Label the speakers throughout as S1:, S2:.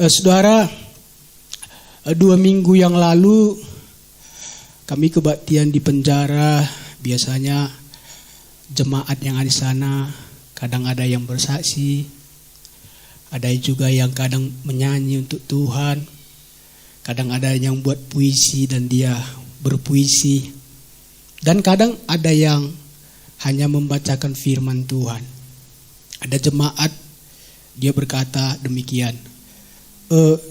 S1: Saudara, 2 minggu yang lalu kami kebaktian di penjara. Biasanya jemaat yang ada di sana kadang ada yang bersaksi, ada juga yang kadang menyanyi untuk Tuhan, kadang ada yang buat puisi dan dia berpuisi, dan kadang ada yang hanya membacakan firman Tuhan. Ada jemaat dia berkata demikian,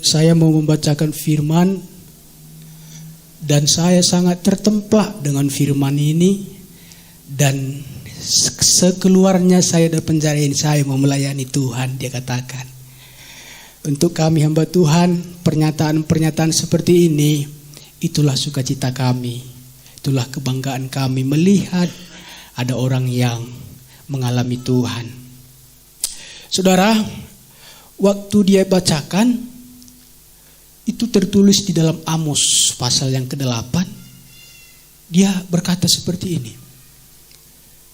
S1: saya mau membacakan firman dan saya sangat tertempa dengan firman ini, dan sekeluarnya saya dari penjara ini saya mau melayani Tuhan. Dia katakan, untuk kami hamba Tuhan, pernyataan-pernyataan seperti ini, itulah sukacita kami, itulah kebanggaan kami melihat ada orang yang mengalami Tuhan. Saudara, waktu dia bacakan, itu tertulis di dalam Amos pasal yang ke-8. Dia berkata seperti ini,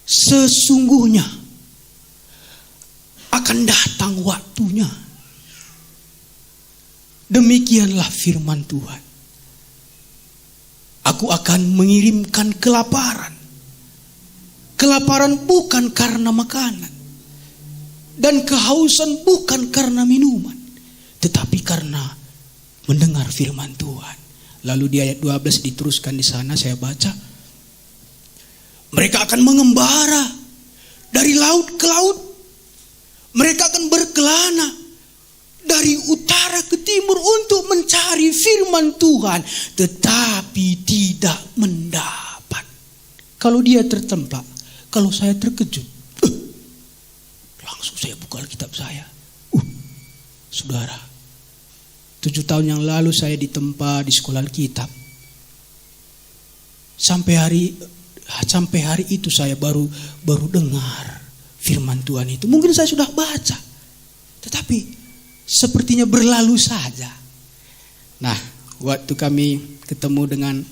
S1: sesungguhnya akan datang waktunya, demikianlah firman Tuhan, aku akan mengirimkan kelaparan. Kelaparan bukan karena makanan, dan kehausan bukan karena minuman, tetapi karena mendengar firman Tuhan. Lalu di ayat 12 diteruskan di sana, saya baca, mereka akan mengembara dari laut ke laut, mereka akan berkelana dari utara ke timur untuk mencari firman Tuhan, tetapi tidak mendapat. Kalau dia tertempa, kalau saya terkejut, langsung saya buka Alkitab saya. Saudara, 7 tahun yang lalu saya ditempa di sekolah Alkitab. Sampai hari itu saya baru dengar firman Tuhan itu. Mungkin saya sudah baca, tetapi sepertinya berlalu saja. Nah, waktu kami ketemu dengan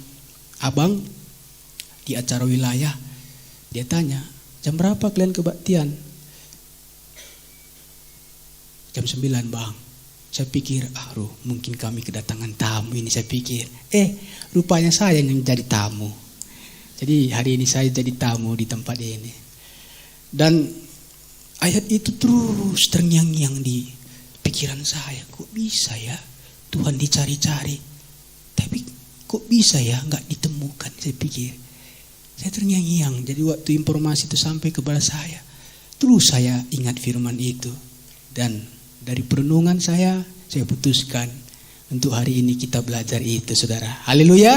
S1: abang di acara wilayah, dia tanya, jam berapa kalian kebaktian? Jam 9 bang. Saya pikir, mungkin kami kedatangan tamu ini, saya pikir. Rupanya saya yang jadi tamu. Jadi hari ini saya jadi tamu di tempat ini. Dan ayat itu terus terngiang-ngiang di pikiran saya. Kok bisa ya Tuhan dicari-cari, tapi kok bisa ya gak ditemukan, saya pikir. Saya terngiang-ngiang. Jadi waktu informasi itu sampai kepada saya, terus saya ingat firman itu. Dan dari perenungan saya putuskan untuk hari ini kita belajar itu, saudara. Haleluya.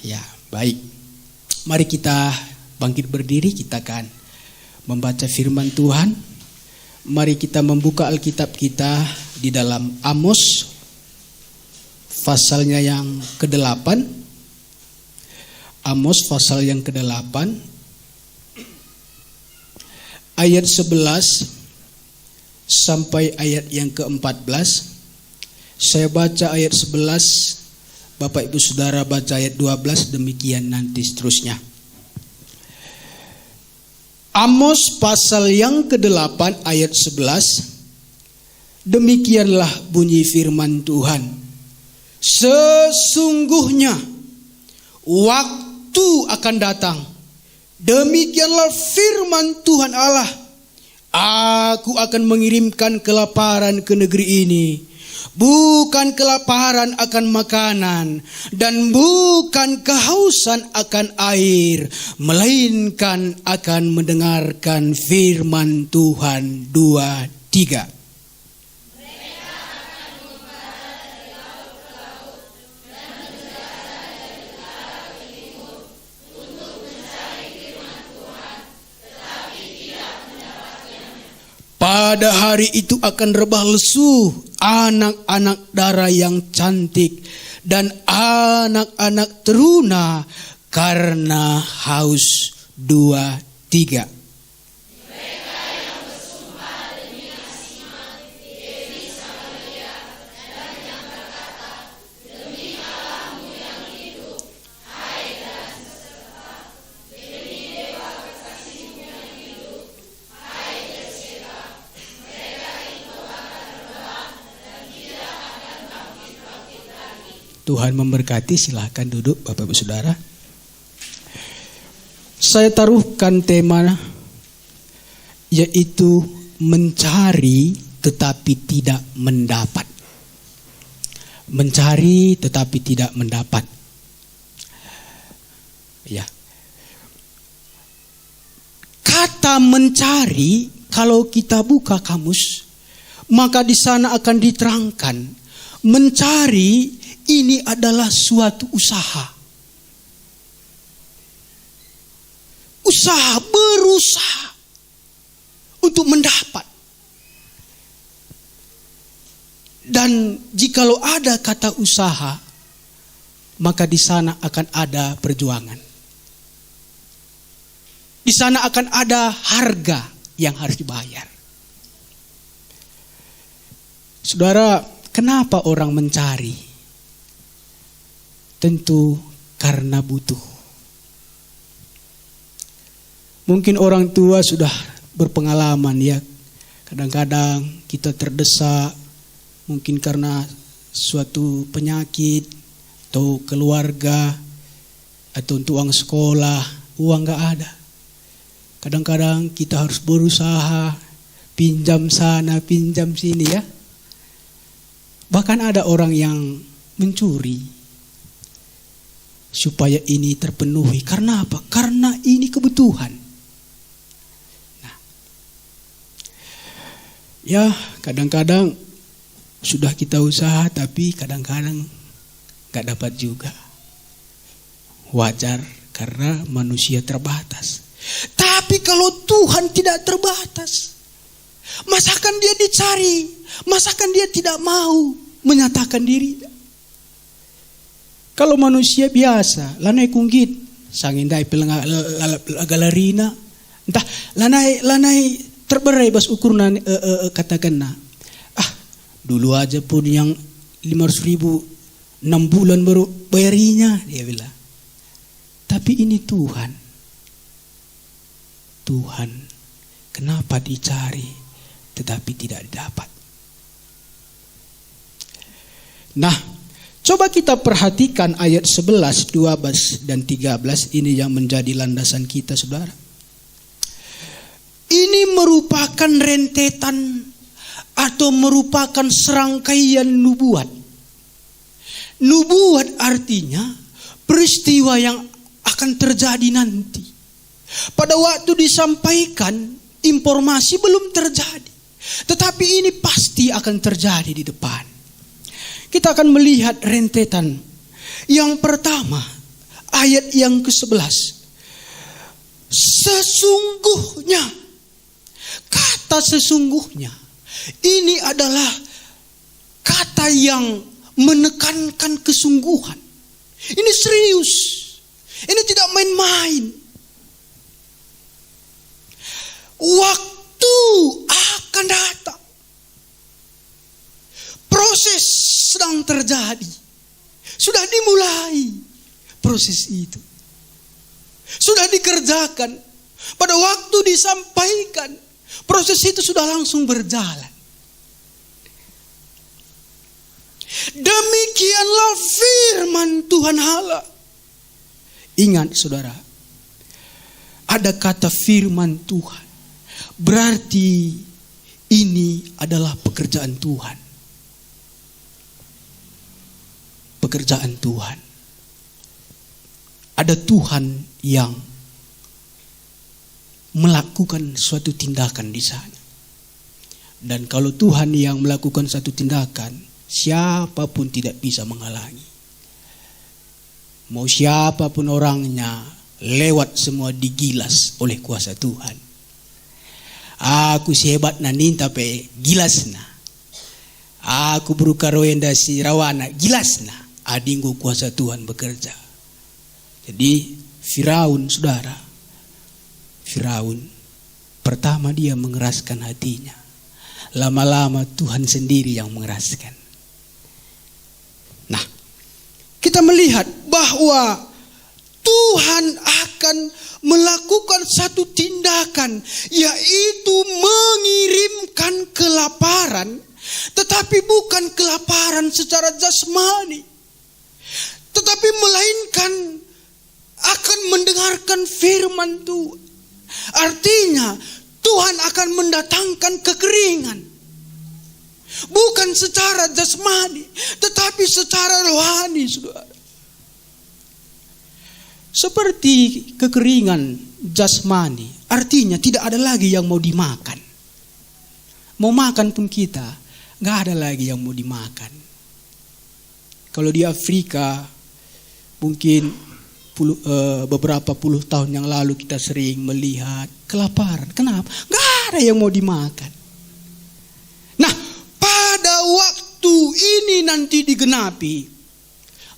S1: Ya, baik. Mari kita bangkit berdiri, kita akan membaca firman Tuhan. Mari kita membuka Alkitab kita di dalam Amos pasalnya yang ke-8. Amos pasal yang ke-8 ayat 11 sampai ayat yang ke-14. Saya baca ayat 11, Bapak Ibu Saudara baca ayat 12, demikian nanti seterusnya. Amos pasal yang ke-8 ayat 11. Demikianlah bunyi firman Tuhan. Sesungguhnya waktu akan datang, demikianlah firman Tuhan Allah, aku akan mengirimkan kelaparan ke negeri ini, bukan kelaparan akan makanan, dan bukan kehausan akan air, melainkan akan mendengarkan firman Tuhan. 2-3. Pada hari itu akan rebah lesu anak-anak darah yang cantik dan anak-anak teruna karena haus. 2-3. Tuhan memberkati, silahkan duduk Bapak Ibu Saudara. Saya taruhkan tema yaitu mencari tetapi tidak mendapat. Mencari tetapi tidak mendapat. Ya. Kata mencari, kalau kita buka kamus, maka di sana akan diterangkan, mencari ini adalah suatu usaha. Usaha, berusaha untuk mendapat. Dan jikalau ada kata usaha, maka di sana akan ada perjuangan. Di sana akan ada harga yang harus dibayar. Saudara, kenapa orang mencari? Tentu karena butuh. Mungkin orang tua sudah berpengalaman ya. Kadang-kadang kita terdesak, mungkin karena suatu penyakit atau keluarga atau untuk uang sekolah, uang gak ada. Kadang-kadang kita harus berusaha, pinjam sana, pinjam sini ya. Bahkan ada orang yang mencuri supaya ini terpenuhi. Karena apa? Karena ini kebutuhan. Nah, ya kadang-kadang sudah kita usaha tapi kadang-kadang gak dapat juga. Wajar karena manusia terbatas. Tapi kalau Tuhan tidak terbatas, masakan dia dicari? Masakan dia tidak mau menyatakan diri? Kalau manusia biasa, lanai kunggit, sangindai galarina, entah lanai terberai bas ukuran katakan na. Dulu aja pun yang 500.000 6 bulan baru bayarinya, dia bilang. Tapi ini Tuhan. Tuhan, kenapa dicari tetapi tidak didapat? Nah, coba kita perhatikan ayat 11, 12, dan 13. Ini yang menjadi landasan kita, saudara. Ini merupakan rentetan atau merupakan serangkaian nubuat. Nubuat artinya peristiwa yang akan terjadi nanti. Pada waktu disampaikan, informasi belum terjadi. Tetapi ini pasti akan terjadi di depan. Kita akan melihat rentetan. Yang pertama, ayat yang ke-11. Sesungguhnya. Kata sesungguhnya. Ini adalah kata yang menekankan kesungguhan. Ini serius. Ini tidak main-main. Waktu akan datang. Proses sedang terjadi. Sudah dimulai proses itu. Sudah dikerjakan. Pada waktu disampaikan, proses itu sudah langsung berjalan. Demikianlah firman Tuhan Allah. Ingat saudara, ada kata firman Tuhan. Berarti ini adalah pekerjaan Tuhan. Pekerjaan Tuhan. Ada Tuhan yang melakukan suatu tindakan di sana. Dan kalau Tuhan yang melakukan satu tindakan, siapapun tidak bisa menghalangi. Mau siapapun orangnya, lewat semua digilas oleh kuasa Tuhan. Aku sehebat nanin tapi gilas na. Aku berukaroenda si rawana gilas na. Adinggo kuasa Tuhan bekerja. Jadi Firaun, saudara, Firaun pertama dia mengeraskan hatinya. Lama-lama Tuhan sendiri yang mengeraskan. Nah, kita melihat bahwa Tuhan akan melakukan satu tindakan, yaitu mengirimkan kelaparan, tetapi bukan kelaparan secara jasmani. tetapi melainkan akan mendengarkan firman Tuhan. Artinya Tuhan akan mendatangkan kekeringan. Bukan secara jasmani, tetapi secara rohani, saudara. Seperti kekeringan jasmani, artinya tidak ada lagi yang mau dimakan. Mau makan pun kita, gak ada lagi yang mau dimakan. Kalau di Afrika, mungkin beberapa puluh tahun yang lalu kita sering melihat kelaparan. Kenapa? Gak ada yang mau dimakan. Nah, pada waktu ini nanti digenapi,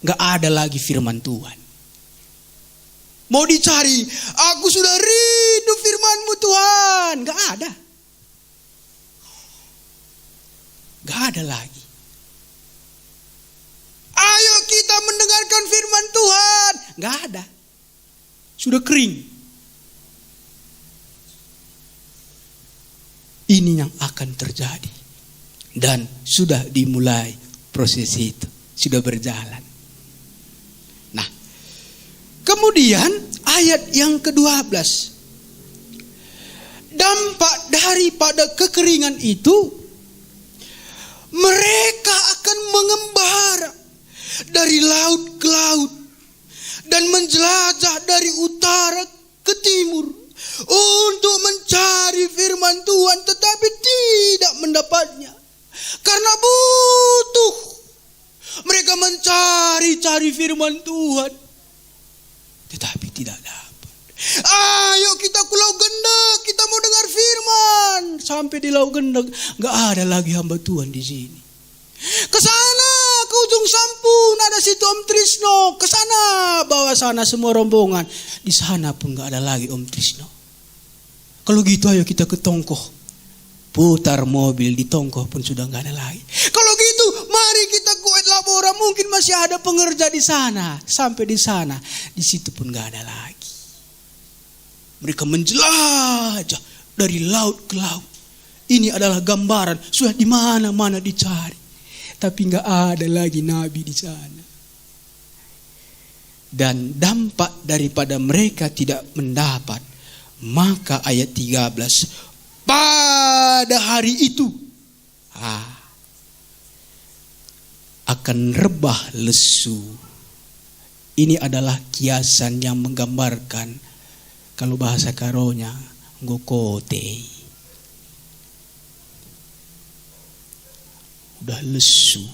S1: gak ada lagi firman Tuhan. Mau dicari, aku sudah rindu firman-Mu Tuhan. Gak ada. Gak ada lagi. Ayo kita mendengarkan firman Tuhan. Gak ada. Sudah kering. Ini yang akan terjadi. Dan sudah dimulai proses itu. Sudah berjalan. Nah, kemudian ayat yang ke-12. Dampak daripada kekeringan itu, mereka akan mengembara dari laut ke laut dan menjelajah dari utara ke timur untuk mencari firman Tuhan, tetapi tidak mendapatnya karena butuh. Mereka mencari-cari firman Tuhan, tetapi tidak dapat. Ayo kita ke Laut Gendek, kita mau dengar firman. Sampai di Laut Gendek, gak ada lagi hamba Tuhan di sini. Ke sana, ke ujung Sampun ada situ Om Trisno. Ke sana, bawa sana semua rombongan. Di sana pun gak ada lagi Om Trisno. Kalau gitu ayo kita ke Tongkoh. Putar mobil di Tongkoh pun sudah gak ada lagi. Kalau gitu, mari kita ke Labora, mungkin masih ada pengerja di sana. Sampai di sana, di situ pun gak ada lagi. Mereka menjelajah dari laut ke laut. Ini adalah gambaran sudah di mana-mana dicari, tapi nggak ada lagi nabi di sana. Dan dampak daripada mereka tidak mendapat, maka ayat 13, pada hari itu akan rebah lesu. Ini adalah kiasan yang menggambarkan, kalau bahasa karonya, gokote. Udah lesu.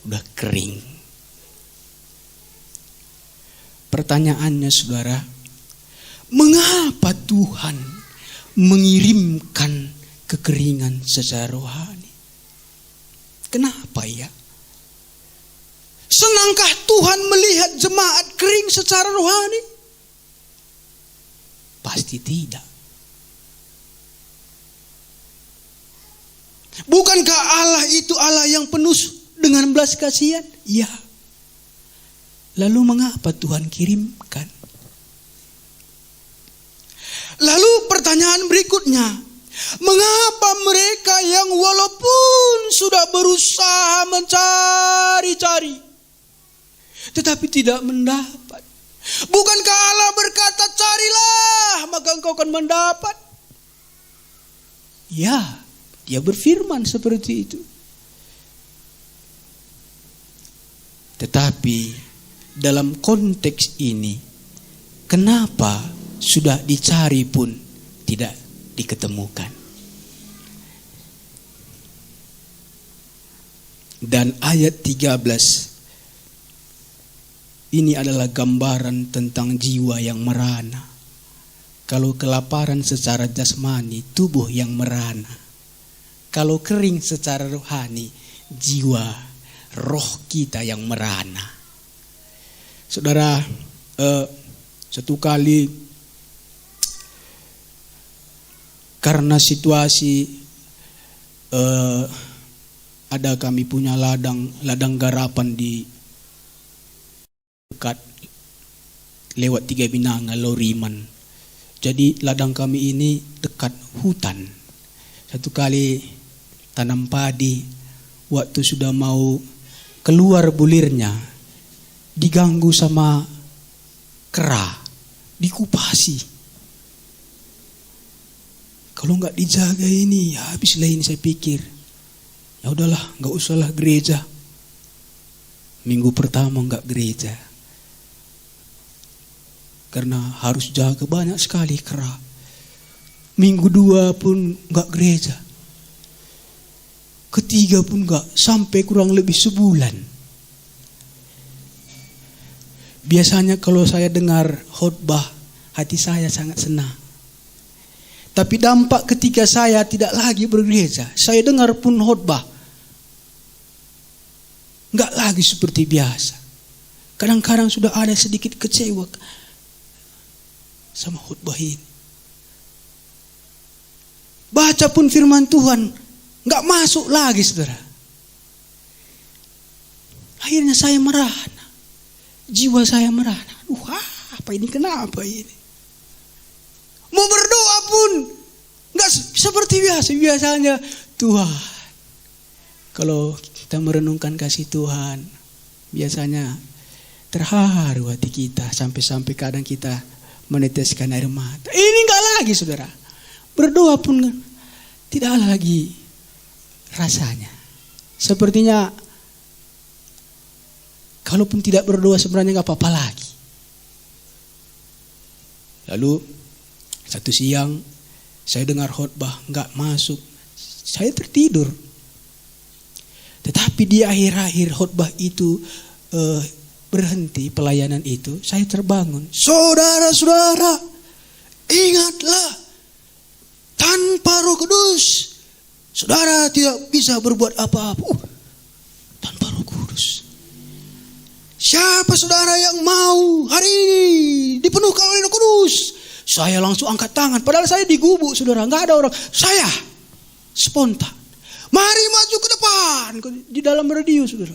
S1: Udah kering. Pertanyaannya saudara, mengapa Tuhan mengirimkan kekeringan secara rohani? Kenapa ya? Senangkah Tuhan melihat jemaat kering secara rohani? Pasti tidak. Bukankah Allah itu Allah yang penuh dengan belas kasihan? Ya. Lalu mengapa Tuhan kirimkan? Lalu pertanyaan berikutnya, mengapa mereka yang walaupun sudah berusaha mencari-cari, tetapi tidak mendapat? Bukankah Allah berkata, carilah maka engkau akan mendapat? Ya, Dia berfirman seperti itu. Tetapi dalam konteks ini, kenapa sudah dicari pun tidak diketemukan? Dan ayat 13 ini adalah gambaran tentang jiwa yang merana. Kalau kelaparan secara jasmani, tubuh yang merana. Kalau kering secara rohani, jiwa, roh kita yang merana. Saudara, satu kali karena situasi, ada kami punya ladang garapan di dekat lewat Tiga Binanga, Loriman. Jadi ladang kami ini dekat hutan. Satu kali tanam padi, waktu sudah mau keluar bulirnya, diganggu sama kera, dikupasi. Kalau nggak dijaga ini, habis lah ini, saya pikir. Ya udahlah, nggak usahlah gereja. Minggu pertama nggak gereja, karena harus jaga banyak sekali kera. Minggu 2 pun nggak gereja. Ketiga pun nggak, sampai kurang lebih sebulan. Biasanya kalau saya dengar khotbah, hati saya sangat senang. Tapi dampak ketika saya tidak lagi bergereja, saya dengar pun khotbah, nggak lagi seperti biasa. Kadang-kadang sudah ada sedikit kecewa sama khotbah ini. Baca pun firman Tuhan, nggak masuk lagi, saudara. Akhirnya saya merana, jiwa saya merana. Apa ini, kenapa ini? Mau berdoa pun nggak seperti biasa. Biasanya Tuhan, kalau kita merenungkan kasih Tuhan, biasanya terharu hati kita, sampai-sampai kadang kita meneteskan air mata. Ini nggak lagi, saudara. Berdoa pun tidak ada lagi rasanya. Sepertinya kalaupun tidak berdoa sebenarnya nggak apa-apa lagi. Lalu satu siang saya dengar khotbah, nggak masuk. Saya tertidur. Tetapi di akhir-akhir khotbah itu berhenti pelayanan itu, saya terbangun. Saudara-saudara, ingatlah, tanpa Roh Kudus saudara tidak bisa berbuat apa-apa. Tanpa Roh Kudus. Siapa saudara yang mau hari ini dipenuhkan oleh Roh Kudus? Saya langsung angkat tangan. Padahal saya digubuk, saudara. Nggak ada orang. Saya spontan. Mari maju ke depan. Di dalam radio, saudara.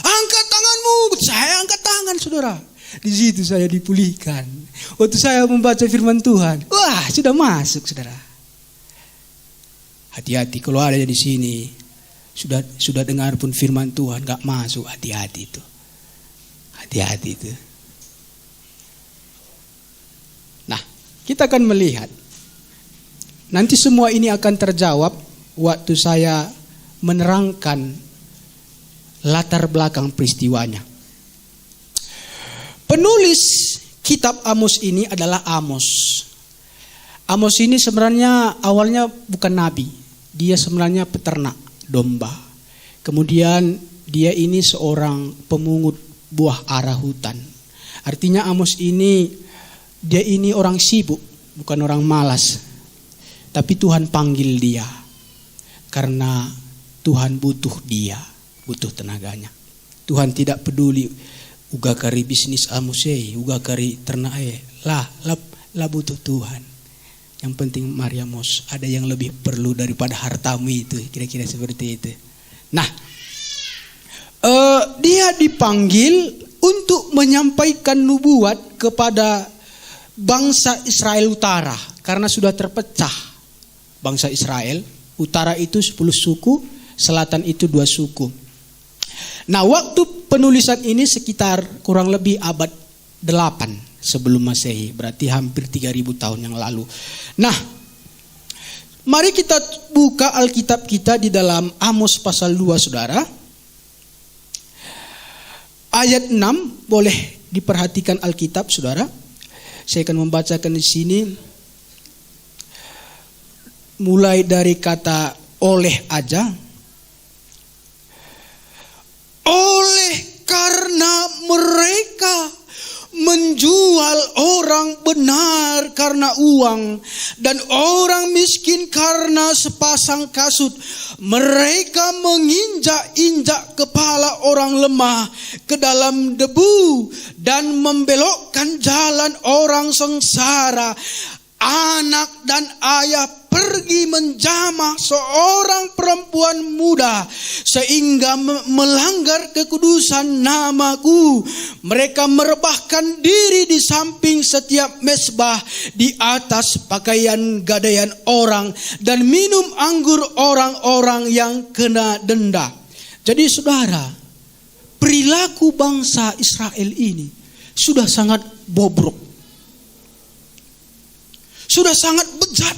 S1: Angkat tanganmu. Saya angkat tangan, saudara. Di situ saya dipulihkan. Waktu saya membaca firman Tuhan. Wah, sudah masuk, saudara. Hati-hati kalau ada di sini. Sudah dengar pun firman Tuhan. Nggak masuk. Hati-hati itu. Hati-hati itu. Kita akan melihat. Nanti semua ini akan terjawab waktu saya menerangkan latar belakang peristiwanya. Penulis kitab Amos ini adalah Amos. Amos ini sebenarnya awalnya bukan nabi. Dia sebenarnya peternak domba. Kemudian dia ini seorang pemungut buah ara hutan. Artinya Amos ini, dia ini orang sibuk, bukan orang malas. Tapi Tuhan panggil dia karena Tuhan butuh dia, butuh tenaganya. Tuhan tidak peduli uga kari bisnis amuse, uga kari ternak lah butuh Tuhan. Yang penting Mariamos, ada yang lebih perlu daripada hartamu itu, kira-kira seperti itu. Nah, dia dipanggil untuk menyampaikan nubuat kepada bangsa Israel Utara, karena sudah terpecah bangsa Israel. Utara itu 10 suku, selatan itu 2 suku. Nah, waktu penulisan ini sekitar kurang lebih abad 8 sebelum Masehi, berarti hampir 3000 tahun yang lalu. Nah, mari kita buka Alkitab kita di dalam Amos pasal 2, saudara. Ayat 6, boleh diperhatikan Alkitab, saudara. Saya akan membacakan di sini mulai dari kata oleh aja. Oleh karena mereka menjual orang benar karena uang dan orang miskin karena sepasang kasut. Mereka menginjak-injak kepala orang lemah ke dalam debu dan membelokkan jalan orang sengsara. Anak dan ayah pergi menjamah seorang perempuan muda sehingga melanggar kekudusan namaku. Mereka merebahkan diri di samping setiap mezbah, di atas pakaian gadaian orang, dan minum anggur orang-orang yang kena denda. Jadi saudara, perilaku bangsa Israel ini sudah sangat bobrok. Sudah sangat bejat.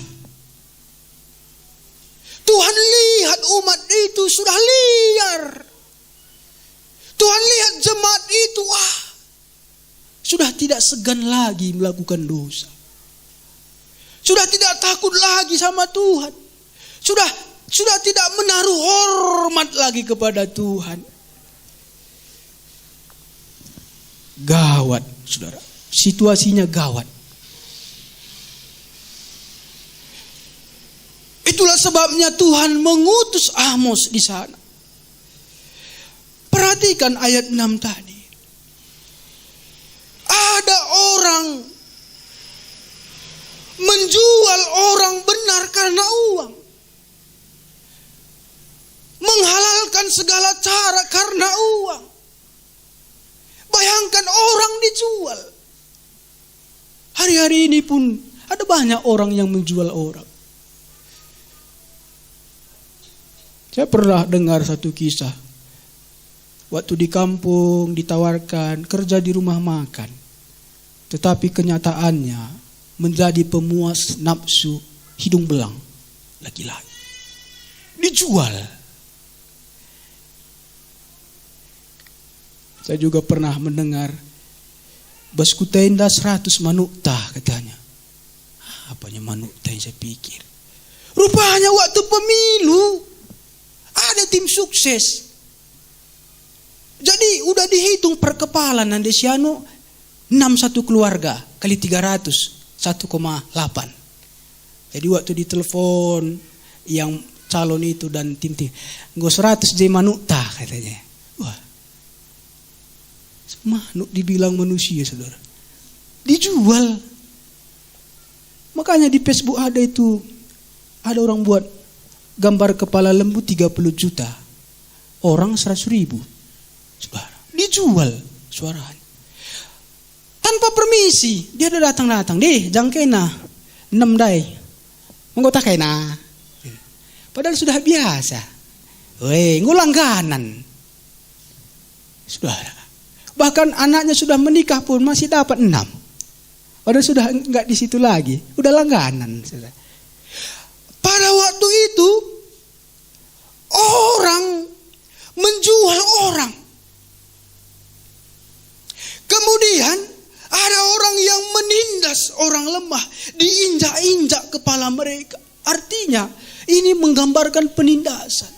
S1: Tuhan lihat umat itu sudah liar. Tuhan lihat jemaat itu, sudah tidak segan lagi melakukan dosa. Sudah tidak takut lagi sama Tuhan. Sudah tidak menaruh hormat lagi kepada Tuhan. Gawat, saudara. Situasinya gawat. Itulah sebabnya Tuhan mengutus Amos di sana. Perhatikan ayat 6 tadi. Ada orang menjual orang benar karena uang. Menghalalkan segala cara karena uang. Bayangkan orang dijual. Hari-hari ini pun ada banyak orang yang menjual orang. Saya pernah dengar satu kisah. Waktu di kampung ditawarkan kerja di rumah makan. Tetapi kenyataannya menjadi pemuas nafsu hidung belang laki-laki. Dijual. Saya juga pernah mendengar basku tenda 100 manukta katanya. Apanya manukta yang saya pikir. Rupanya waktu pemilu ada tim sukses. Jadi udah dihitung per kepala nanti siano 61 keluarga kali 300 1,8. Jadi waktu ditelepon yang calon itu dan tim-tim, "Nggo 100 je manukta," katanya. Wah. Manuk dibilang manusia, saudara. Dijual. Makanya di Facebook ada orang buat gambar kepala lembu 30 juta. Orang 100.000. Saudara, dijual suaranya. Tanpa permisi, dia udah datang. "Deh, jangkena 6 dai. Monggo tak kena." Padahal sudah biasa. Weh, ngulangganan. Saudara. Bahkan anaknya sudah menikah pun masih dapat 6. Padahal sudah enggak di situ lagi, udah langganan. Saudara. Pada waktu itu orang menjual orang. Kemudian ada orang yang menindas orang lemah, diinjak-injak kepala mereka. Artinya ini menggambarkan penindasan.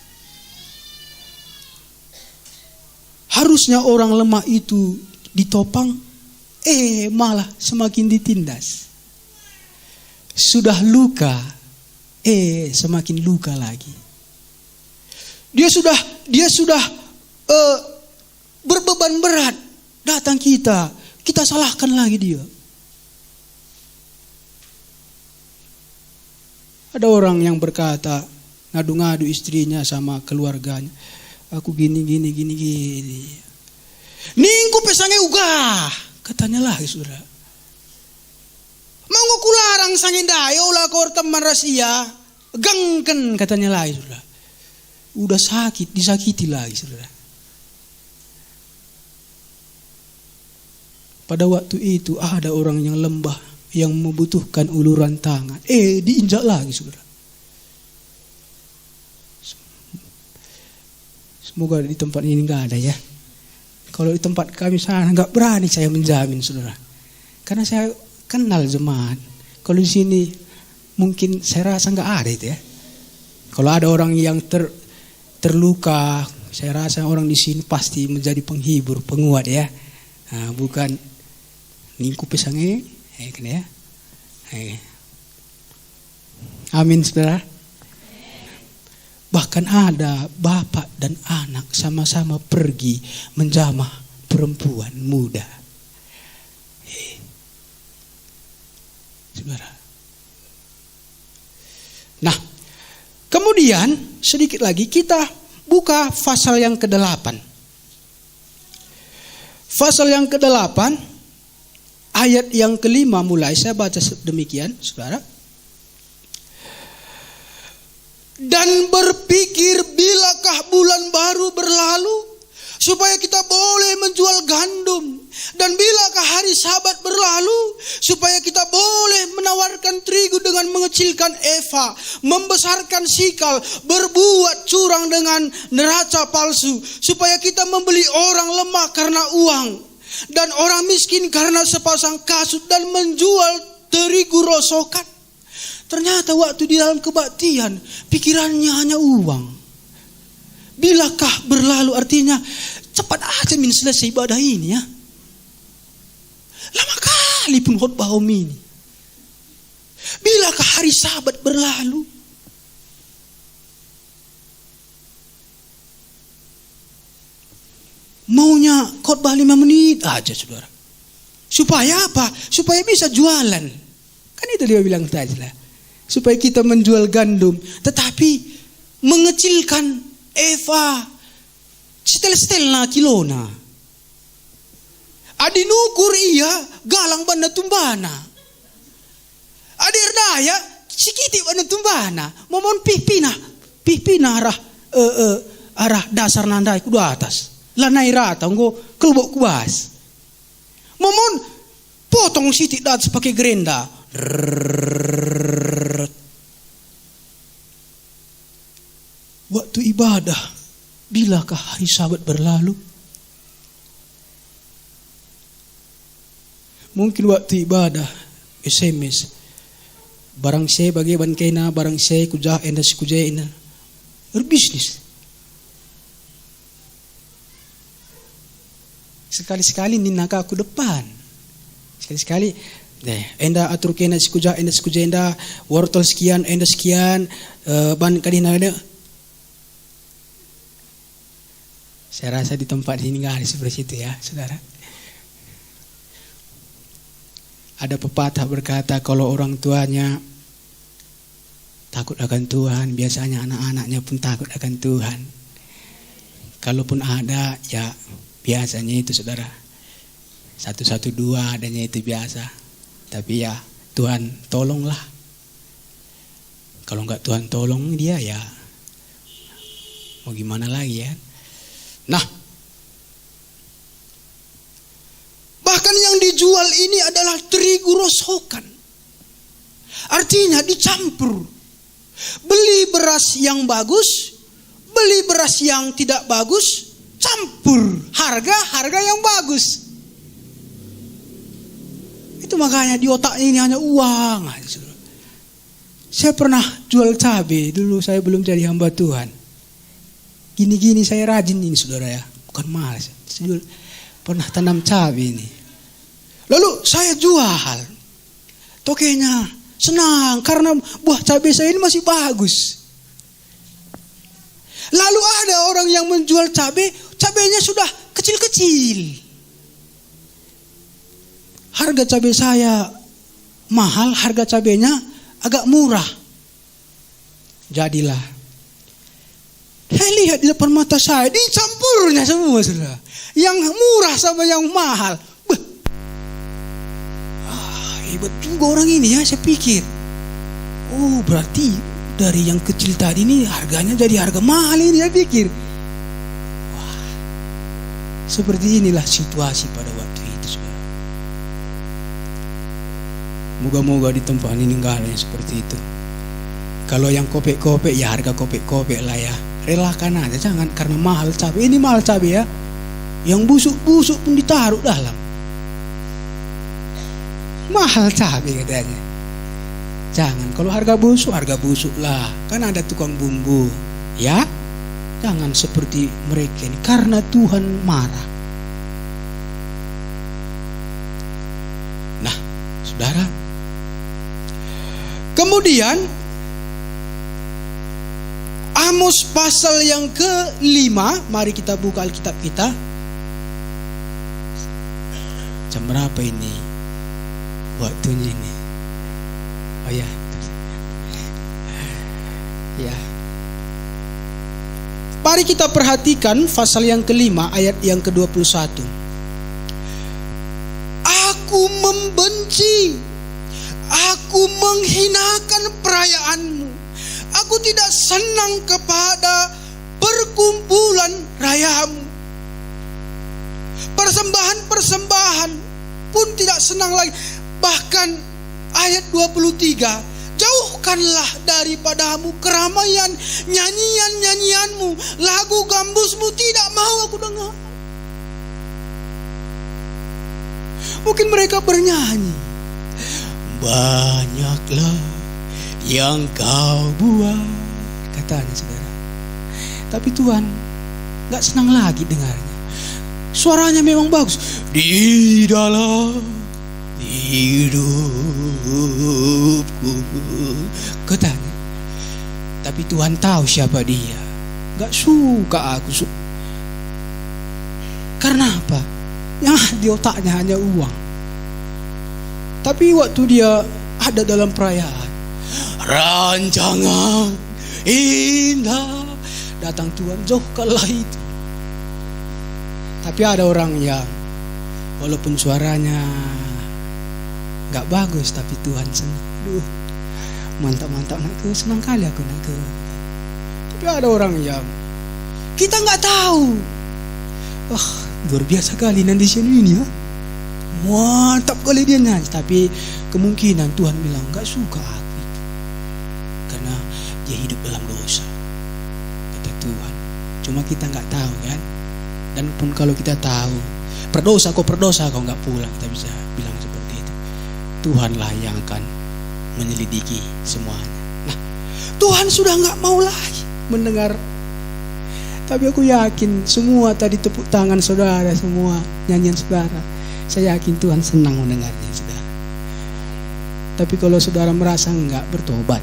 S1: Harusnya orang lemah itu ditopang, malah semakin ditindas. Sudah luka, semakin luka lagi. Dia sudah berbeban berat. Datang kita salahkan lagi dia. Ada orang yang berkata, ngadu-ngadu istrinya sama keluarganya. "Aku gini. Ningku pesange ugah," katanya lagi, saudara. "Mau ku larang sangin dayo lah kor teman rahasia. Gangken," katanya lagi, saudara. Udah sakit, disakiti lagi, saudara. Pada waktu itu ada orang yang lembah, yang membutuhkan uluran tangan. Diinjak lagi, saudara. Semoga di tempat ini enggak ada ya. Kalau di tempat kami sana enggak berani saya menjamin, saudara. Karena saya kenal jemaat. Kalau di sini mungkin saya rasa enggak ada itu ya. Kalau ada orang yang terluka, saya rasa orang di sini pasti menjadi penghibur, penguat ya. Nah, bukan ningku pesange, kan ya. Amin, saudara. Bahkan ada bapak dan anak sama-sama pergi menjamah perempuan muda. Saudara. Nah, kemudian sedikit lagi kita buka pasal yang ke-8. Pasal yang ke-8 ayat yang ke-5 mulai saya baca demikian, saudara. "Dan berpikir bilakah bulan baru berlalu supaya kita boleh menjual gandum. Dan bilakah hari Sabat berlalu, supaya kita boleh menawarkan terigu dengan mengecilkan eva, membesarkan sikal, berbuat curang dengan neraca palsu, supaya kita membeli orang lemah karena uang, dan orang miskin karena sepasang kasut, dan menjual terigu rosokan. Ternyata waktu di dalam kebaktian, pikirannya hanya uang. Bilakah berlalu artinya cepat aja selesai ibadah ini ya. Lama kali pun khotbah om ini. Bilakah hari Sabat berlalu? Maunya khotbah 5 menit aja saudara. Supaya apa? Supaya bisa jualan. Kan itu dia bilang tadi lah. Supaya kita menjual gandum. Tetapi mengecilkan eva setel-setel na kilona. Adi nukur iya galang banda tumbana. Adi erdaya sikiti banda tumbana. Momon pipina arah dasar nandai kudu atas. Lanai rata nggo kelbok kubas. Momon potong sitik dat pakai gerenda. Waktu ibadah, bilakah hari Sabat berlalu? Mungkin waktu ibadah SMS barang saya bagi ban kena barang saya kuja enda sikuja berbisnis. Sekali-sekali ninaka aku depan. Sekali-sekali enda atur kena sikuja enda wortel sekian enda sekian ban kadina ada. Saya rasa di tempat ini enggak ada seperti itu ya, saudara. Ada pepatah berkata kalau orang tuanya takut akan Tuhan, biasanya anak-anaknya pun takut akan Tuhan. Kalaupun ada, ya biasanya itu saudara. 112 adanya itu biasa. Tapi ya Tuhan tolonglah. Kalau enggak Tuhan tolong dia ya mau gimana lagi ya. Nah, bahkan yang dijual ini adalah terigu rosokan. Artinya dicampur. Beli beras yang bagus, beli beras yang tidak bagus, campur harga yang bagus. Itu makanya di otak ini hanya uang. Saya pernah jual cabai dulu, saya belum jadi hamba Tuhan. Gini-gini saya rajin ini saudara ya, bukan malas. Saya pernah tanam cabai ini. Lalu saya jual. Tokenya senang karena buah cabai saya ini masih bagus. Lalu ada orang yang menjual cabainya sudah kecil-kecil. Harga cabai saya mahal, harga cabainya agak murah. Jadilah. Saya lihat di depan mata saya, dicampurnya semua saudara. Yang murah sama yang mahal. Hebat juga orang ini ya, saya pikir. Oh berarti dari yang kecil tadi ini harganya jadi harga mahal ini, saya pikir. Wah, seperti inilah situasi pada waktu itu saudara. Moga-moga di tempat ini enggak ada yang seperti itu. Kalau yang kopek-kopek ya harga kopek-kopek lah ya. Relakan aja, jangan karena mahal cabai. Ini mahal cabai ya. Yang busuk-busuk pun ditaruh dalam. Mahal cabai katanya. Jangan, kalau harga busuk lah. Kan ada tukang bumbu. Ya, jangan seperti mereka ini. Karena Tuhan marah. Nah, saudara. Kemudian Amos pasal yang ke-5, mari kita buka Alkitab kita. Jam berapa ini? Waktunya ini. Oh ya. Ya. Mari kita perhatikan pasal yang ke-5 ayat yang ke-21. Aku membenci, aku menghinakan perayaanmu. Aku tidak senang kepada perkumpulan rayamu.
S2: persembahan pun tidak senang lagi. Bahkan ayat 23, jauhkanlah daripadamu keramaian nyanyian-nyanyianmu, lagu gambusmu tidak mau aku dengar. Mungkin mereka bernyanyi, banyaklah yang kau buat, katanya saudara. Tapi Tuhan gak senang lagi dengarnya. Suaranya memang bagus. Di dalam hidupku, katanya. Tapi Tuhan tahu siapa dia. Gak suka aku. Karena apa? Yang di otaknya hanya uang. Tapi waktu dia ada dalam perayaan, rancangan indah, datang Tuhan, jauhkanlah itu. Tapi ada orang yang walaupun suaranya gak bagus, tapi Tuhan senang. Duh, mantap-mantap nakku, senang kali aku nakku. Tapi ada orang yang kita gak tahu. Wah, luar biasa kali Nandesian ini ya. Mantap kali dia nyanyi. Tapi kemungkinan Tuhan bilang gak suka aku itu, karena dia hidup dalam dosa, kata Tuhan. Cuma kita gak tahu kan. Dan pun kalau kita tahu, perdosa kau gak pulang, kita bisa bilang seperti itu. Tuhanlah yang akan menyelidiki semuanya. Nah, Tuhan sudah gak mau lagi mendengar. Tapi aku yakin semua tadi tepuk tangan saudara, semua nyanyian saudara, saya yakin Tuhan senang mendengarnya saudara. Tapi kalau saudara merasa enggak, bertobat.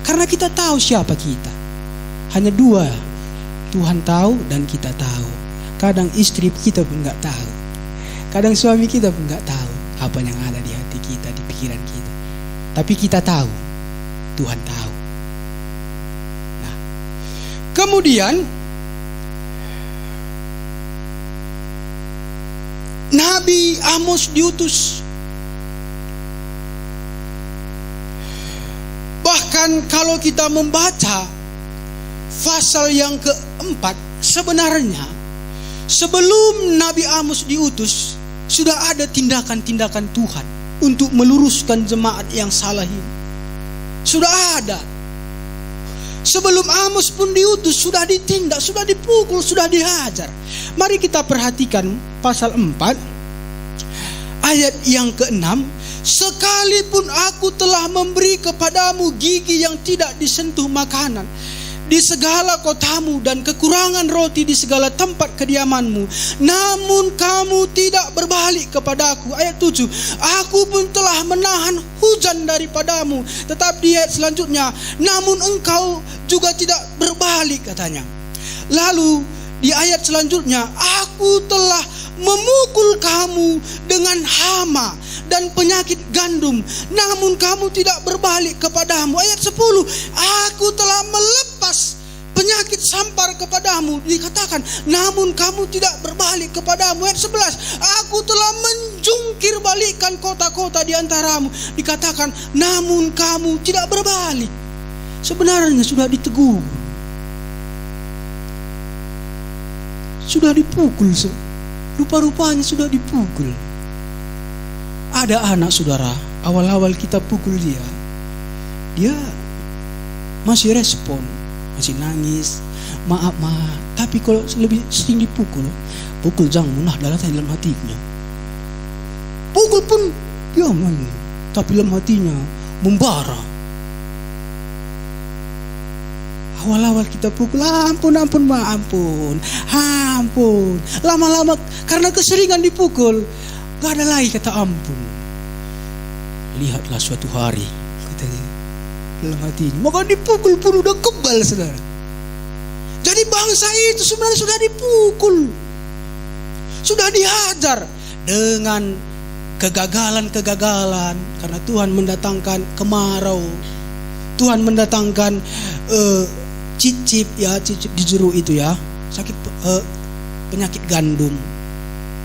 S2: Karena kita tahu siapa kita. Hanya dua, Tuhan tahu dan kita tahu. Kadang istri kita pun enggak tahu. Kadang suami kita pun enggak tahu apa yang ada di hati kita, di pikiran kita. Tapi kita tahu, Tuhan tahu. Kemudian Nabi Amos diutus. Bahkan kalau kita membaca pasal yang keempat, sebenarnya sebelum Nabi Amos diutus sudah ada tindakan-tindakan Tuhan untuk meluruskan jemaat yang salah ini. Sudah ada. Sebelum Amos pun diutus, sudah ditindak, sudah dipukul, sudah dihajar. Mari kita perhatikan pasal 4 ayat yang ke-6. Sekalipun aku telah memberi kepadamu gigi yang tidak disentuh makanan di segala kotamu dan kekurangan roti di segala tempat kediamanmu, namun kamu tidak berbalik kepadaku. Ayat 7, aku pun telah menahan hujan daripadamu. Tetap di ayat selanjutnya, namun engkau juga tidak berbalik, katanya. Lalu di ayat selanjutnya, aku telah memukul kamu dengan hama dan penyakit gandum, namun kamu tidak berbalik kepadamu. Ayat 10, aku telah melepas penyakit sampar kepadamu, dikatakan, namun kamu tidak berbalik kepadamu. Ayat 11, aku telah menjungkir balikkan kota-kota di antaramu, dikatakan, namun kamu tidak berbalik. Sebenarnya sudah ditegur, sudah dipukul, rupa-rupanya sudah dipukul. Ada anak saudara, awal-awal kita pukul dia masih respon, masih nangis, maaf. Tapi kalau lebih sering pukul jangan munah dalam hatinya. Pukul pun dia main, tapi dalam hatinya membara. Awal-awal kita pukul, ampun. Lama-lama karena keseringan dipukul, gak ada lagi kata ampun. Lihatlah suatu hari, katanya dalam hatinya, maka dipukul pun udah kebal, saudara. Jadi bangsa itu sebenarnya sudah dipukul, sudah dihajar dengan kegagalan, karena Tuhan mendatangkan kemarau, Tuhan mendatangkan cicip di jeruk itu ya, sakit, penyakit gandum,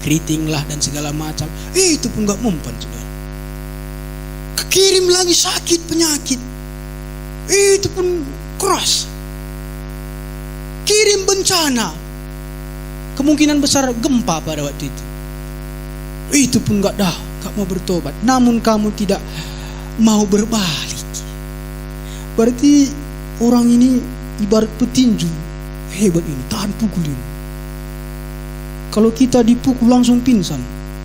S2: keriting lah dan segala macam. Itu pun gak mempan, saudara. Kekirim lagi sakit penyakit, itu pun keras. Kirim bencana, Kemungkinan besar gempa pada waktu itu. Itu pun gak mau bertobat. Namun kamu tidak mau berbalik. Berarti orang ini ibarat petinju. Hebat ini, tahan pukul ini. Kalau kita dipukul langsung pingsan.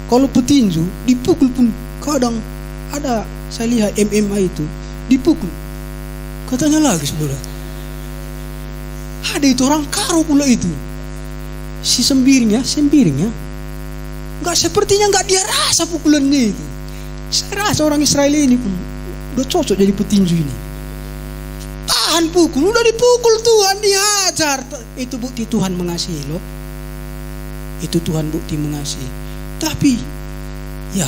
S2: Kalau petinju dipukul pun kadang ada, saya lihat MMA itu dipukul. Katanya lagi saudara. Ada itu orang karo pula itu. Si sembiringnya sepertinya nggak dia rasa pukulannya itu. Saya rasa orang Israel ini pun udah cocok jadi petinju ini. Tahan pukul, udah dipukul Tuhan, dihajar. Itu bukti Tuhan mengasihi loh. Itu Tuhan bukti mengasihi. Tapi ya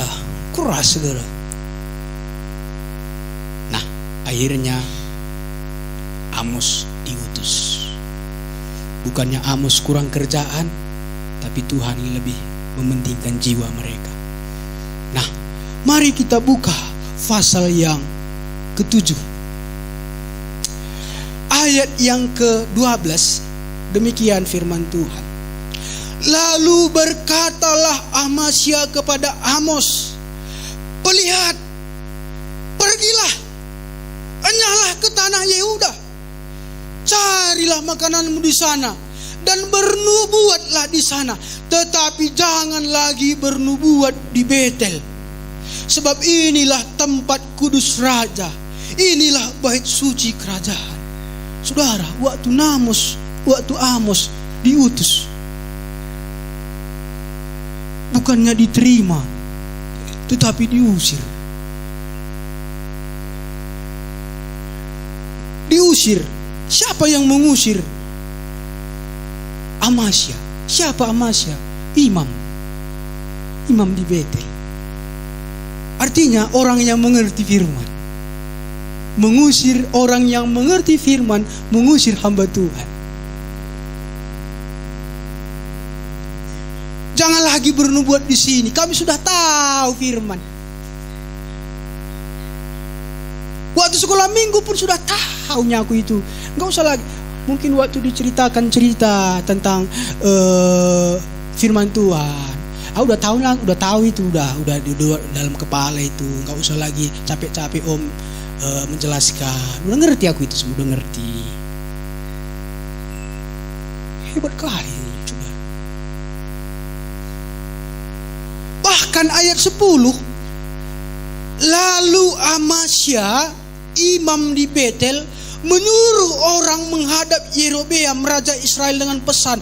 S2: keras saudara. Nah akhirnya Amos diutus. Bukannya Amos kurang kerjaan, tapi Tuhan lebih mementingkan jiwa mereka. Nah, mari kita buka pasal yang ke-7. Ayat yang ke-12, demikian firman Tuhan. Lalu berkatalah Amasya kepada Amos, "Lihat, pergilah, enyahlah ke tanah Yehuda. Carilah makananmu di sana dan bernubuatlah di sana, tetapi jangan lagi bernubuat di Betel. Sebab inilah tempat kudus raja, inilah bait suci kerajaan." Saudara, waktu Amos diutus, bukannya diterima, tetapi diusir. Siapa yang mengusir? Amasya. Siapa Amasya? Imam di Betel. Artinya orang yang mengerti firman. Mengusir orang yang mengerti firman, mengusir hamba Tuhan. Jangan lagi bernubuat di sini. Kami sudah tahu firman. Waktu sekolah minggu pun sudah tahu nyaku itu. Enggak usah lagi. Mungkin waktu diceritakan cerita tentang firman Tuhan. Udah tahu itu, udah dalam kepala itu. Enggak usah lagi capek-capek om menjelaskan. Udah ngerti aku itu semua, udah ngerti. Hebat kali coba. Bahkan ayat 10, lalu Amasya imam di Betel menyuruh orang menghadap Yerobeam raja Israel dengan pesan,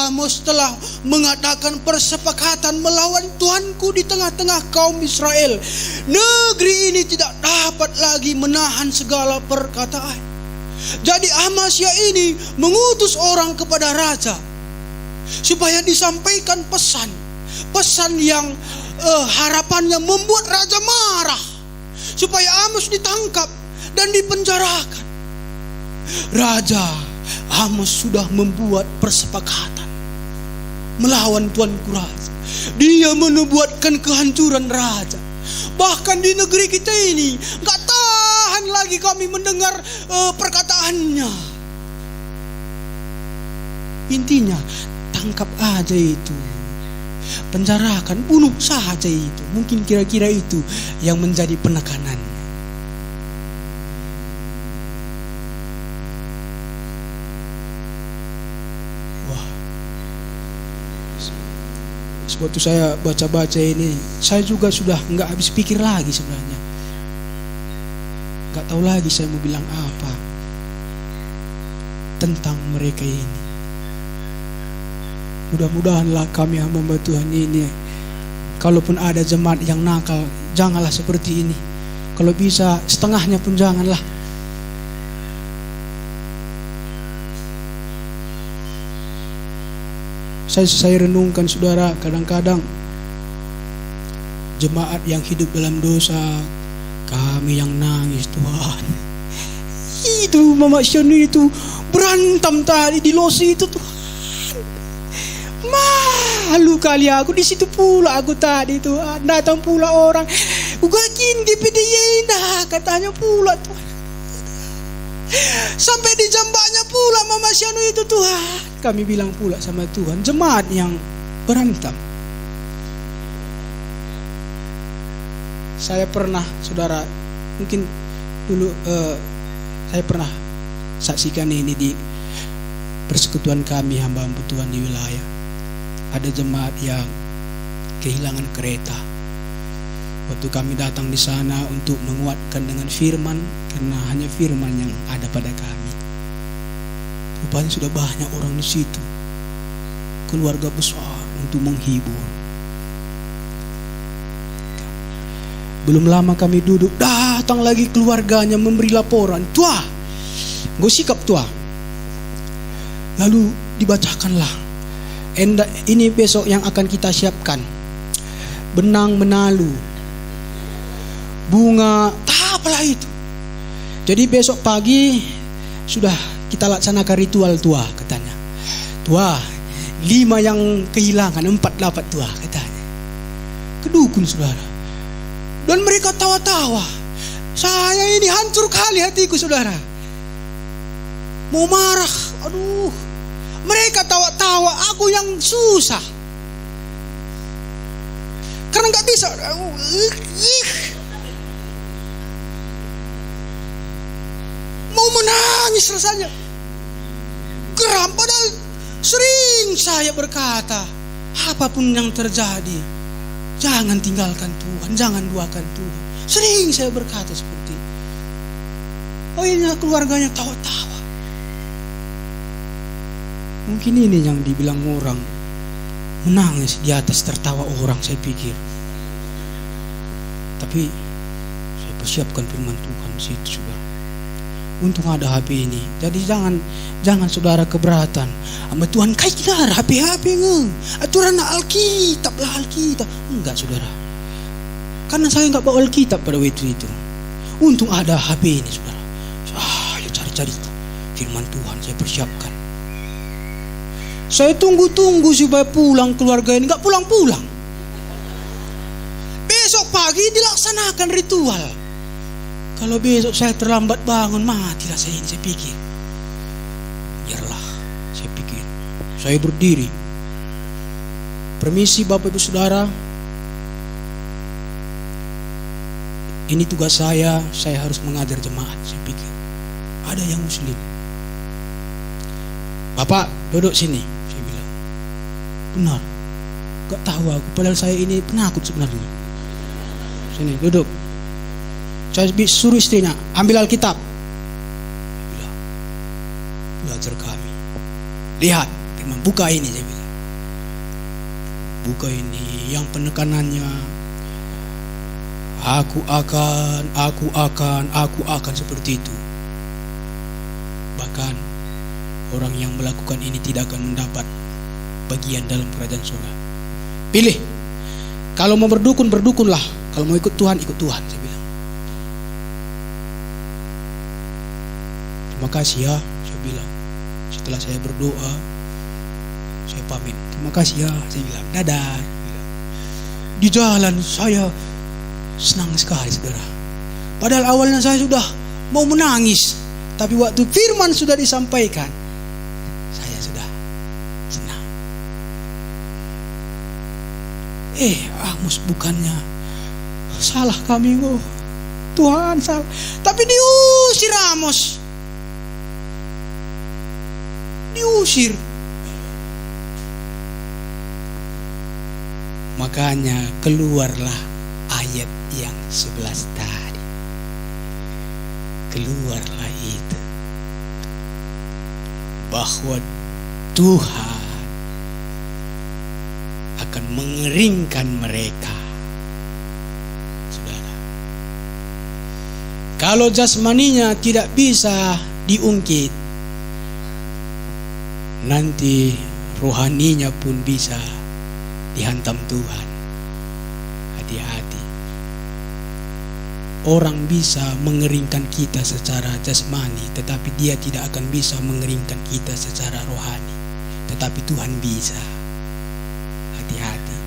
S2: "Amos telah mengadakan persepakatan melawan Tuanku di tengah-tengah kaum Israel. Negeri ini tidak dapat lagi menahan segala perkataan." Jadi Amasya ini mengutus orang kepada raja supaya disampaikan pesan yang harapannya membuat raja marah, supaya Amos ditangkap dan dipenjarakan. Raja Amos sudah membuat persepakatan melawan tuanku raja. Dia menubuatkan kehancuran raja. Bahkan di negeri kita ini gak tahan lagi kami mendengar perkataannya. Intinya tangkap aja itu, penjarakan, bunuh saja itu. Mungkin kira-kira itu yang menjadi penekanannya. Wah, waktu saya baca-baca ini, saya juga sudah nggak habis pikir lagi sebenarnya. Nggak tahu lagi saya mau bilang apa tentang mereka ini. Mudah-mudahanlah kami hamba Tuhan ini, kalaupun ada jemaat yang nakal, janganlah seperti ini. Kalau bisa setengahnya pun janganlah. Saya renungkan saudara, kadang-kadang jemaat yang hidup dalam dosa, kami yang nangis Tuhan. Itu Mama Syanu itu berantem tadi di losi itu Tuhan. Malu kali aku di situ pula aku tadi tuh, datang pula orang ugakin GPDY dah katanya pula Tuhan. Sampai di jambaknya pula Mama Syanu itu Tuhan.
S1: kami bilang pula sama Tuhan, jemaat yang berantem. Saya pernah, saudara, mungkin dulu saya pernah saksikan ini di persekutuan kami hamba-hamba Tuhan di wilayah. Ada jemaat yang kehilangan kereta. Waktu kami datang di sana untuk menguatkan dengan firman, karena hanya firman yang ada pada kami. Rupanya sudah banyak orang di situ, keluarga besar untuk menghibur. Belum lama kami duduk, datang lagi keluarganya memberi laporan. Tua, gue sikap tua. Lalu dibacakanlah, ini besok yang akan kita siapkan. Benang menalu, bunga, tak apalah itu. Jadi besok pagi sudah kita laksanakan ritual tua, katanya. Tua, 5 yang kehilangan, 4 dapat tua, katanya. Kedukun, saudara. Dan mereka tawa-tawa. Saya ini hancur kali hatiku, saudara. Mau marah, aduh. Mereka tawa-tawa, aku yang susah. Karena gak bisa. Mau menangis rasanya. Geram, padahal sering saya berkata, apapun yang terjadi, jangan tinggalkan Tuhan, jangan duakan Tuhan. Sering saya berkata seperti itu. Oh, ini keluarganya tawa-tawa. Mungkin ini yang dibilang orang menangis di atas tertawa orang, saya pikir. Tapi saya persiapkan firman Tuhan di situ, saudara. Untung ada HP ini. Jadi jangan saudara keberatan. Sama Tuhan kai kita HP aturan Alkitab lah, Alkitab. Enggak, saudara. Karena saya enggak bawa Alkitab pada waktu itu. Untung ada HP ini, saudara. Ya cari-cari firman Tuhan, saya persiapkan. Saya tunggu-tunggu supaya pulang keluarga ini, enggak pulang-pulang. Besok pagi dilaksanakan ritual. Kalau besok saya terlambat bangun, matilah saya ini, saya pikir. Biarlah, saya pikir. Saya berdiri. Permisi Bapak Ibu Saudara. Ini tugas saya harus mengajar jemaat, saya pikir. Ada yang muslim. Bapak, duduk sini, saya bilang. Benar. Gak tahu aku, padahal saya ini penakut sebenarnya. Sini, duduk. Saya suruh istrinya, ambil Alkitab. Bilang, belajar kami. Lihat, firman, buka ini, saya bilang. Buka ini, yang penekanannya, aku akan seperti itu. Bahkan orang yang melakukan ini tidak akan mendapat bagian dalam kerajaan surga. Pilih. Kalau mau berdukun, berdukunlah. Kalau mau ikut Tuhan, ikut Tuhan, saya bilang. Terima kasih ya, saya bilang. Setelah saya berdoa, saya pamit. Terima kasih ya, saya bilang. Dadah. Di jalan saya senang sekali, saudara. Padahal awalnya saya sudah mau menangis, tapi waktu firman sudah disampaikan, saya sudah senang. Amos bukannya salah kami, Tuhan salah, tapi diusir Amos. Diusir. Makanya keluarlah ayat yang 11 tadi. Keluarlah itu, bahwa Tuhan akan mengeringkan mereka. Saudara, kalau jasmaninya tidak bisa diungkit, nanti rohaninya pun bisa dihantam Tuhan. Hati-hati. Orang bisa mengeringkan kita secara jasmani, tetapi dia tidak akan bisa mengeringkan kita secara rohani. Tetapi Tuhan bisa. Hati-hati.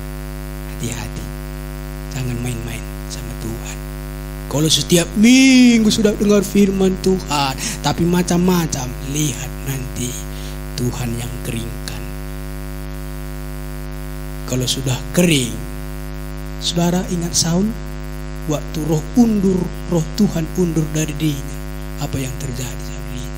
S1: Hati-hati. Jangan main-main sama Tuhan. Kalau setiap minggu sudah dengar firman Tuhan, tapi macam-macam, lihat nanti Tuhan yang keringkan. Kalau sudah kering, saudara ingat Saul, waktu roh Tuhan undur dari dirinya, apa yang terjadi sama dia?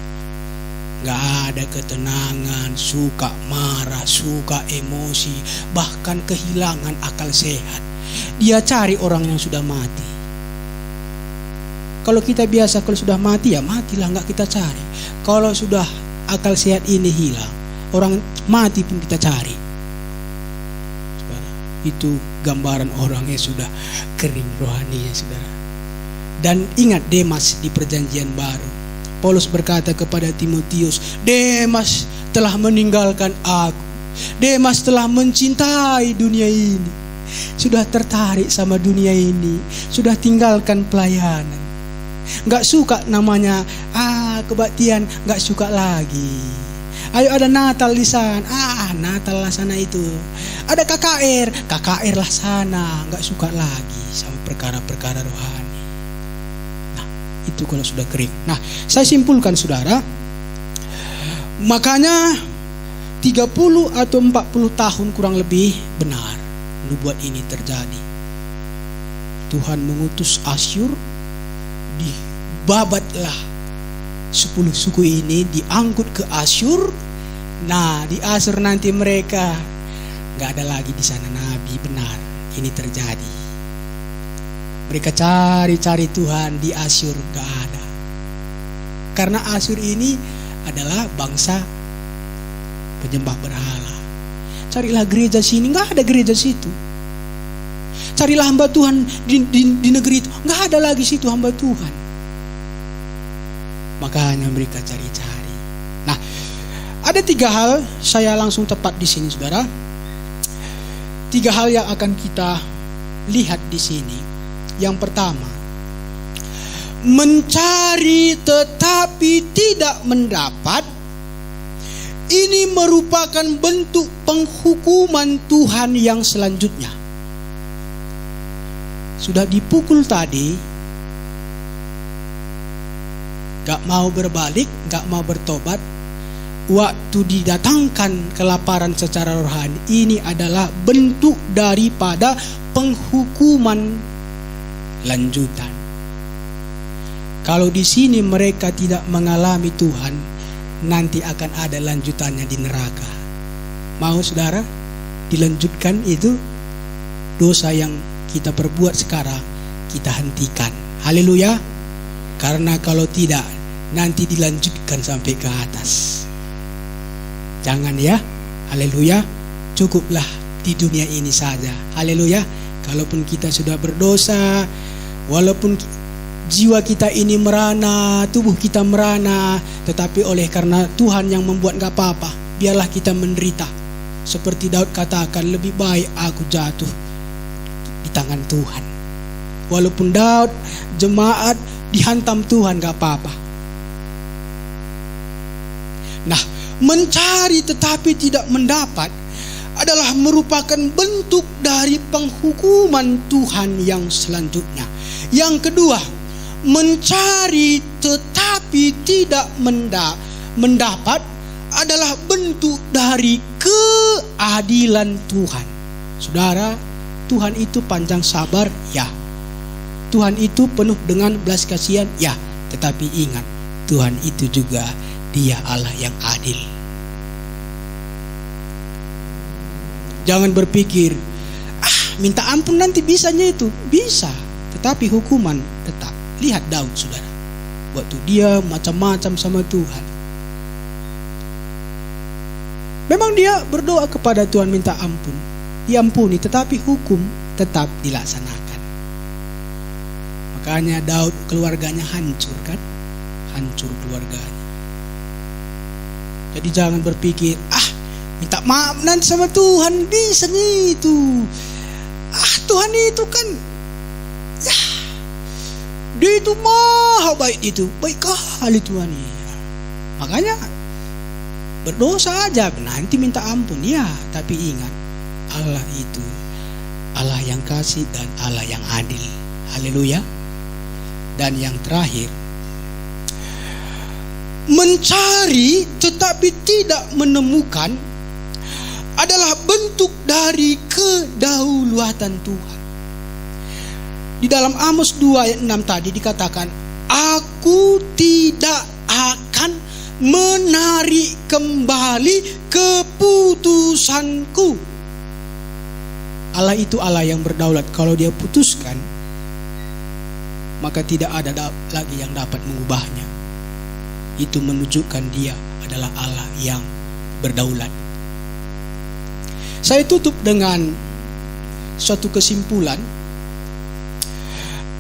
S1: Gak ada ketenangan, suka marah, suka emosi, bahkan kehilangan akal sehat. Dia cari orang yang sudah mati. Kalau kita biasa, kalau sudah mati ya matilah, gak kita cari. Kalau sudah akal sehat ini hilang, orang mati pun kita cari. Saudara, itu gambaran orang yang sudah kering rohaninya, saudara. Dan ingat Demas di perjanjian baru, Paulus berkata kepada Timotius, Demas telah meninggalkan aku. Demas telah mencintai dunia ini, sudah tertarik sama dunia ini, sudah tinggalkan pelayanan, gak suka namanya kebaktian, gak suka lagi. Ayo ada Natal di sana, Natal lah sana itu. Ada KKR lah sana, gak suka lagi sama perkara-perkara rohani. Itu kalau sudah kering. Nah, saya simpulkan saudara, makanya 30 atau 40 tahun kurang lebih benar nubuat ini terjadi. Tuhan mengutus Asyur, dibabatlah 10 suku ini, diangkut ke Asyur. Nah, di Asyur nanti mereka gak ada lagi di sana nabi. Benar, ini terjadi. Mereka cari Tuhan di Asyur, gak ada. Karena Asyur ini adalah bangsa penyembah berhala. Carilah gereja sini, gak ada gereja situ. Carilah hamba Tuhan di negeri itu, gak ada lagi situ hamba Tuhan. Makanya mereka cari-cari. Nah, ada 3 hal, saya langsung tepat di sini saudara. 3 hal yang akan kita lihat di sini. Yang pertama, mencari tetapi tidak mendapat. Ini merupakan bentuk penghukuman Tuhan yang selanjutnya. Sudah dipukul tadi, gak mau berbalik, gak mau bertobat. Waktu didatangkan kelaparan secara rohani, ini adalah bentuk daripada penghukuman lanjutan. Kalau di sini mereka tidak mengalami Tuhan, nanti akan ada lanjutannya di neraka. Mau saudara dilanjutkan itu dosa yang kita perbuat sekarang, kita hentikan. Haleluya. Karena kalau tidak, nanti dilanjutkan sampai ke atas. Jangan ya. Haleluya. Cukuplah di dunia ini saja. Haleluya. Kalaupun kita sudah berdosa, walaupun jiwa kita ini merana, tubuh kita merana, tetapi oleh karena Tuhan yang membuat gak apa-apa, biarlah kita menderita. Seperti Daud katakan, lebih baik aku jatuh di tangan Tuhan. Walaupun Daud, jemaat dihantam Tuhan, gak apa-apa. Nah, mencari tetapi tidak mendapat adalah merupakan bentuk dari penghukuman Tuhan yang selanjutnya. Yang kedua, mencari tetapi tidak mendapat adalah bentuk dari keadilan Tuhan. Saudara, Tuhan itu panjang sabar, ya. Tuhan itu penuh dengan belas kasihan, ya. Tetapi ingat, Tuhan itu juga Dia Allah yang adil. Jangan berpikir, minta ampun nanti bisanya itu. Bisa, tetapi hukuman tetap. Lihat Daud saudara, waktu dia macam-macam sama Tuhan, memang dia berdoa kepada Tuhan minta ampun, diampuni, tetapi hukum tetap dilaksanakan. Makanya Daud keluarganya hancur kan, hancur keluarganya. Jadi jangan berpikir, minta maaf nanti sama Tuhan, bisanya itu. Tuhan itu kan, ya, Dia itu maha baik itu, baik kali Tuhan ya. Makanya berdosa aja, nanti minta ampun ya. Tapi ingat, Allah itu Allah yang kasih dan Allah yang adil. Haleluya. Dan yang terakhir,
S2: mencari tetapi tidak menemukan adalah bentuk dari kedaulatan Tuhan. Di dalam Amos 2 ayat 6 tadi dikatakan, aku tidak akan menarik kembali keputusanku. Allah itu Allah yang berdaulat. Kalau dia putuskan, maka tidak ada lagi yang dapat mengubahnya. Itu menunjukkan dia adalah Allah yang berdaulat. Saya tutup dengan suatu kesimpulan.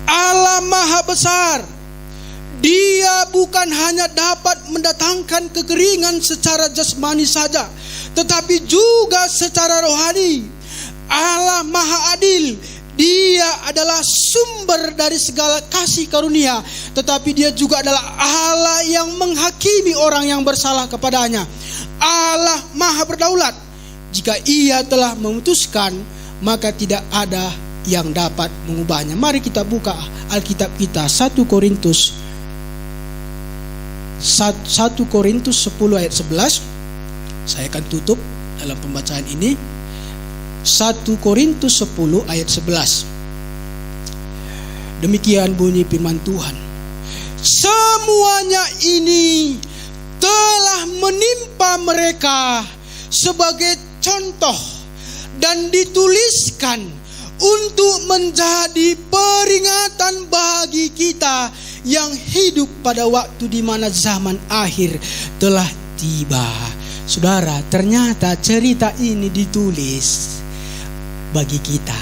S2: Allah Maha Besar. Dia bukan hanya dapat mendatangkan kekeringan secara jasmani saja, tetapi juga secara rohani. Allah Maha Adil. Dia adalah sumber dari segala kasih karunia, tetapi dia juga adalah Allah yang menghakimi orang yang bersalah kepadanya. Allah Maha Berdaulat. Jika ia telah memutuskan, maka tidak ada yang dapat mengubahnya. Mari kita buka Alkitab kita, 1 Korintus 10 ayat 11. Saya akan tutup dalam pembacaan ini. 1 Korintus 10 ayat 11. Demikian bunyi firman Tuhan. Semuanya ini telah menimpa mereka sebagai contoh dan dituliskan untuk menjadi peringatan bagi kita yang hidup pada waktu di mana zaman akhir telah tiba. Saudara, ternyata cerita ini ditulis bagi kita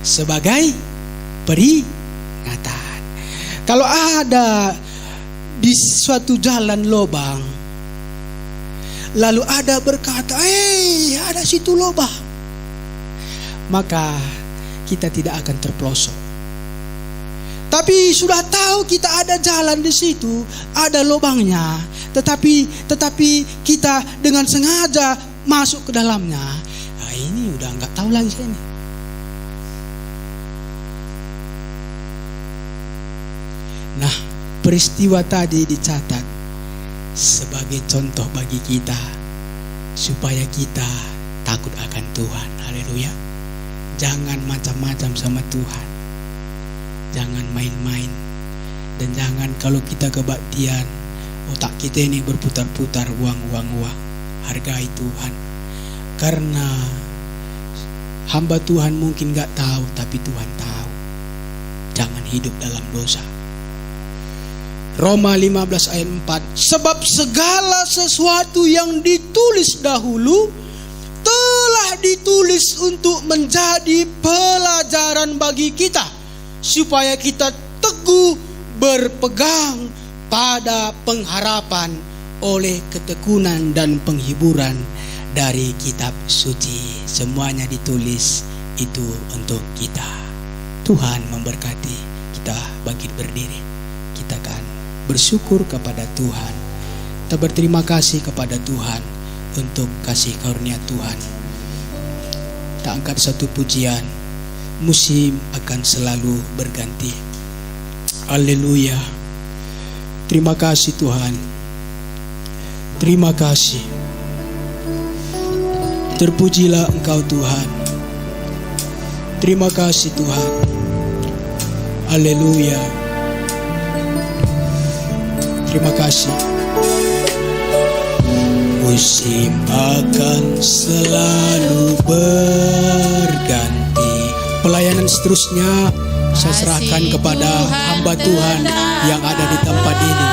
S2: sebagai peringatan. Kalau ada di suatu jalan lobang, lalu ada berkata, ada situ lobang, maka kita tidak akan terpelosok. Tapi sudah tahu kita ada jalan di situ, ada lobangnya, tetapi kita dengan sengaja masuk ke dalamnya. Ini udah nggak tahu lagi saya ini. Nah, peristiwa tadi dicatat sebagai contoh bagi kita supaya kita takut akan Tuhan. Haleluya. Jangan macam-macam sama Tuhan. Jangan main-main. Dan jangan kalau kita kebaktian, otak kita ini berputar-putar uang. Hargai Tuhan. Karena hamba Tuhan mungkin gak tahu, tapi Tuhan tahu. Jangan hidup dalam dosa. Roma 15 ayat 4. Sebab segala sesuatu yang ditulis dahulu telah ditulis untuk menjadi pelajaran bagi kita, supaya kita teguh berpegang pada pengharapan oleh ketekunan dan penghiburan dari kitab suci. Semuanya ditulis itu untuk kita. Tuhan memberkati kita. Bangkit berdiri, kita akan bersyukur kepada Tuhan. Kita berterima kasih kepada Tuhan untuk kasih karunia Tuhan. Kita angkat satu pujian. Musim akan selalu berganti. Haleluya. Terima kasih Tuhan. Terima kasih. Terpujilah Engkau Tuhan. Terima kasih Tuhan. Haleluya. Terima kasih. Musim akan selalu berganti. Pelayanan seterusnya saya serahkan kepada hamba Tuhan yang ada di tempat ini.